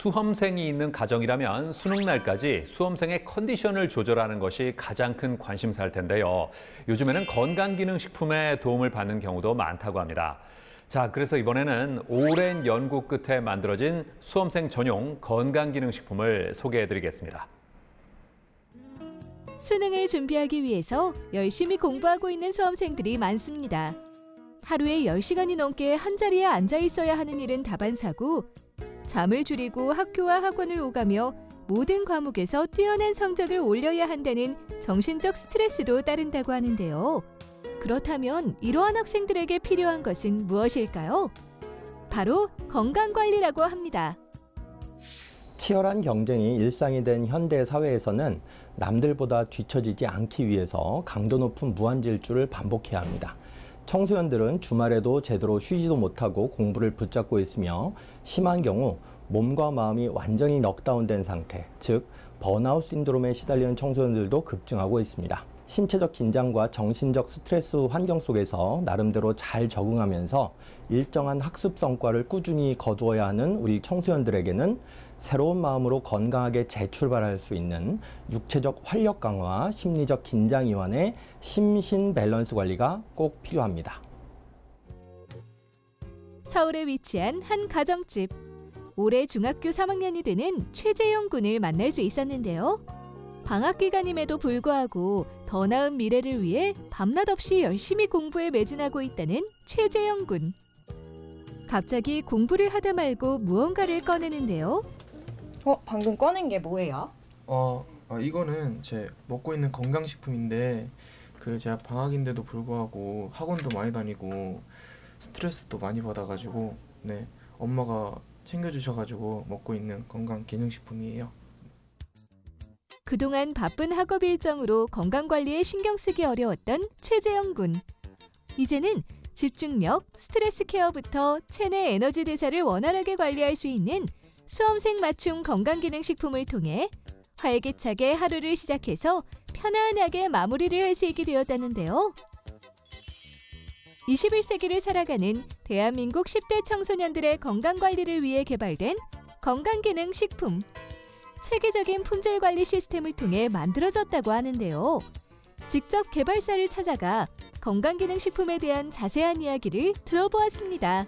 수험생이 있는 가정이라면 수능 날까지 수험생의 컨디션을 조절하는 것이 가장 큰 관심사일 텐데요. 요즘에는 건강기능식품에 도움을 받는 경우도 많다고 합니다. 자, 그래서 이번에는 오랜 연구 끝에 만들어진 수험생 전용 건강기능식품을 소개해드리겠습니다. 수능을 준비하기 위해서 열심히 공부하고 있는 수험생들이 많습니다. 하루에 10시간이 넘게 한자리에 앉아 있어야 하는 일은 다반사고 잠을 줄이고 학교와 학원을 오가며 모든 과목에서 뛰어난 성적을 올려야 한다는 정신적 스트레스도 따른다고 하는데요. 그렇다면 이러한 학생들에게 필요한 것은 무엇일까요? 바로 건강관리라고 합니다. 치열한 경쟁이 일상이 된 현대 사회에서는 남들보다 뒤처지지 않기 위해서 강도 높은 무한질주를 반복해야 합니다. 청소년들은 주말에도 제대로 쉬지도 못하고 공부를 붙잡고 있으며 심한 경우 몸과 마음이 완전히 넉다운된 상태, 즉 번아웃 신드롬에 시달리는 청소년들도 급증하고 있습니다. 신체적 긴장과 정신적 스트레스 환경 속에서 나름대로 잘 적응하면서 일정한 학습 성과를 꾸준히 거두어야 하는 우리 청소년들에게는 새로운 마음으로 건강하게 재출발할 수 있는 육체적 활력 강화와 심리적 긴장 이완의 심신 밸런스 관리가 꼭 필요합니다. 서울에 위치한 한 가정집. 올해 중학교 3학년이 되는 최재영 군을 만날 수 있었는데요. 방학 기간임에도 불구하고 더 나은 미래를 위해 밤낮 없이 열심히 공부에 매진하고 있다는 최재영 군. 갑자기 공부를 하다 말고 무언가를 꺼내는데요. 방금 꺼낸 게 뭐예요? 이거는 제 먹고 있는 건강식품인데 제가 방학인데도 불구하고 학원도 많이 다니고 스트레스도 많이 받아가지고 엄마가 챙겨주셔가지고 먹고 있는 건강기능식품이에요. 그동안 바쁜 학업 일정으로 건강관리에 신경 쓰기 어려웠던 최재영 군. 이제는 집중력, 스트레스 케어부터 체내 에너지 대사를 원활하게 관리할 수 있는 수험생 맞춤 건강기능식품을 통해 활기차게 하루를 시작해서 편안하게 마무리를 할 수 있게 되었다는데요. 21세기를 살아가는 대한민국 10대 청소년들의 건강관리를 위해 개발된 건강기능식품. 체계적인 품질관리 시스템을 통해 만들어졌다고 하는데요. 직접 개발사를 찾아가 건강기능식품에 대한 자세한 이야기를 들어보았습니다.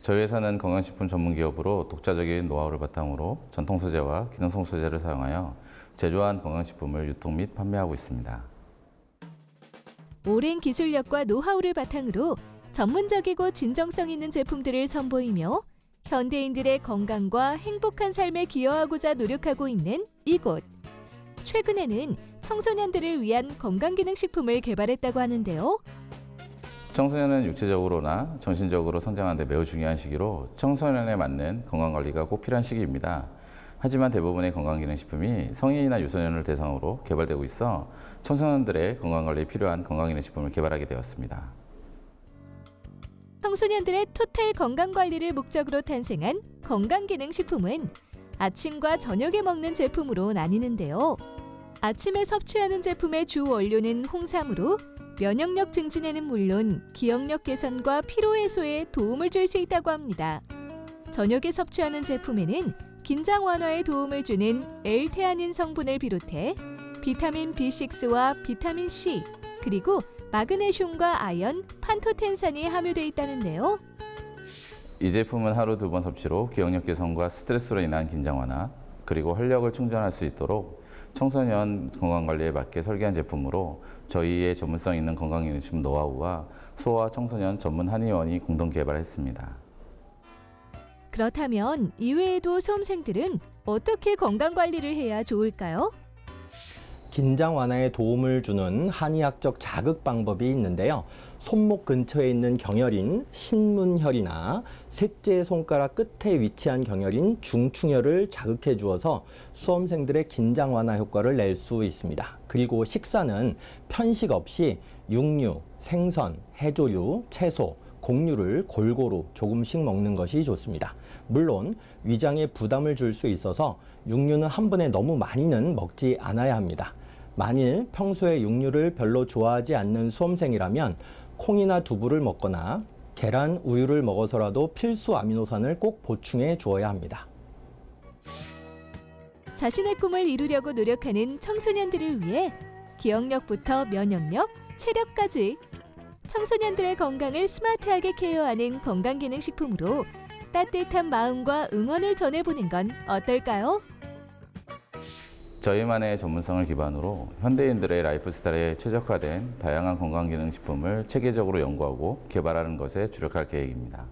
저희 회사는 건강식품 전문기업으로 독자적인 노하우를 바탕으로 전통 소재와 기능성 소재를 사용하여 제조한 건강식품을 유통 및 판매하고 있습니다. 오랜 기술력과 노하우를 바탕으로 전문적이고 진정성 있는 제품들을 선보이며 현대인들의 건강과 행복한 삶에 기여하고자 노력하고 있는 이곳. 최근에는 청소년들을 위한 건강기능식품을 개발했다고 하는데요. 청소년은 육체적으로나 정신적으로 성장하는 데 매우 중요한 시기로 청소년에 맞는 건강관리가 꼭 필요한 시기입니다. 하지만 대부분의 건강기능식품이 성인이나 유소년을 대상으로 개발되고 있어 청소년들의 건강관리에 필요한 건강기능식품을 개발하게 되었습니다. 청소년들의 토탈 건강관리를 목적으로 탄생한 건강기능식품은 아침과 저녁에 먹는 제품으로 나뉘는데요. 아침에 섭취하는 제품의 주 원료는 홍삼으로 면역력 증진에는 물론 기억력 개선과 피로 해소에 도움을 줄 수 있다고 합니다. 저녁에 섭취하는 제품에는 긴장 완화에 도움을 주는 L테아닌 성분을 비롯해 비타민 B6와 비타민 C, 그리고 마그네슘과 아연, 판토텐산이 함유되어 있다는데요. 이 제품은 하루 2번 섭취로 기억력 개선과 스트레스로 인한 긴장 완화, 그리고 활력을 충전할 수 있도록 청소년 건강관리에 맞게 설계한 제품으로 저희의 전문성 있는 건강기능식품 노하우와 소아 청소년 전문 한의원이 공동 개발했습니다. 그렇다면 이외에도 수험생들은 어떻게 건강관리를 해야 좋을까요? 긴장 완화에 도움을 주는 한의학적 자극 방법이 있는데요. 손목 근처에 있는 경혈인 신문혈이나 셋째 손가락 끝에 위치한 경혈인 중충혈을 자극해 주어서 수험생들의 긴장 완화 효과를 낼 수 있습니다. 그리고 식사는 편식 없이 육류, 생선, 해조류, 채소, 곡류를 골고루 조금씩 먹는 것이 좋습니다. 물론 위장에 부담을 줄 수 있어서 육류는 한 번에 너무 많이는 먹지 않아야 합니다. 만일 평소에 육류를 별로 좋아하지 않는 수험생이라면 콩이나 두부를 먹거나 계란, 우유를 먹어서라도 필수 아미노산을 꼭 보충해 주어야 합니다. 자신의 꿈을 이루려고 노력하는 청소년들을 위해 기억력부터 면역력, 체력까지 청소년들의 건강을 스마트하게 케어하는 건강기능식품으로 따뜻한 마음과 응원을 전해보는 건 어떨까요? 저희만의 전문성을 기반으로 현대인들의 라이프 스타일에 최적화된 다양한 건강기능식품을 체계적으로 연구하고 개발하는 것에 주력할 계획입니다.